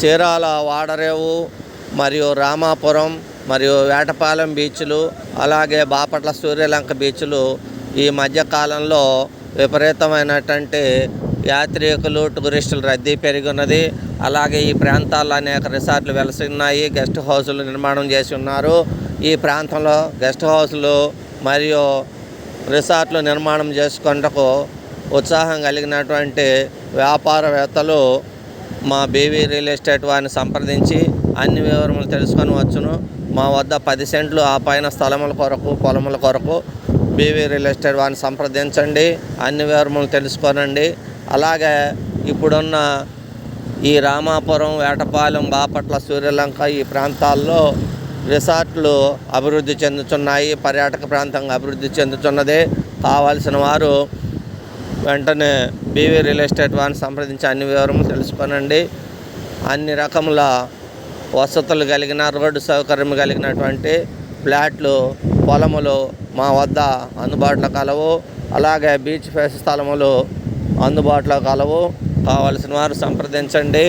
చీరాల వాడరేవు మరియు రామాపురం మరియు వేటపాలెం బీచ్లు, అలాగే బాపట్ల సూర్యలంక బీచ్లు ఈ మధ్యకాలంలో విపరీతమైనటువంటి యాత్రికులు, టూరిస్టుల రద్దీ పెరిగినది. అలాగే ఈ ప్రాంతాల్లో అనేక రిసార్ట్లు వెలసిన్నాయి, గెస్ట్ హౌసులు నిర్మాణం చేసి ఉన్నారు. ఈ ప్రాంతంలో గెస్ట్ హౌసులు మరియు రిసార్ట్లు నిర్మాణం చేసుకునేందుకు ఉత్సాహం కలిగినటువంటి వ్యాపారవేత్తలు మా బీవీ రియల్ ఎస్టేట్ వారిని సంప్రదించి అన్ని వివరములు తెలుసుకొని వచ్చును. మా వద్ద 10 సెంట్లు ఆ పైన స్థలముల కొరకు, పొలముల కొరకు బీవీ రియల్ ఎస్టేట్ వారిని సంప్రదించండి, అన్ని వివరములు తెలుసుకోనండి. అలాగే ఇప్పుడున్న ఈ రామాపురం, వేటపాలెం, బాపట్ల, సూర్యలంక ఈ ప్రాంతాల్లో రిసార్ట్లు అభివృద్ధి చెందుతున్నాయి. పర్యాటక ప్రాంతంగా అభివృద్ధి చెందుతున్నది. కావాల్సిన వారు వెంటనే బీవీ రియల్ ఎస్టేట్ వారిని సంప్రదించి అన్ని వివరములు తెలుసుకోనండి. అన్ని రకముల వసతులు కలిగిన, రోడ్డు సౌకర్యం కలిగినటువంటి ఫ్లాట్లు, పొలములు మా వద్ద అందుబాటులో కలవు. అలాగే బీచ్ ఫేస్ స్థలములు అందుబాటులో కలవు. కావలసిన వారు సంప్రదించండి.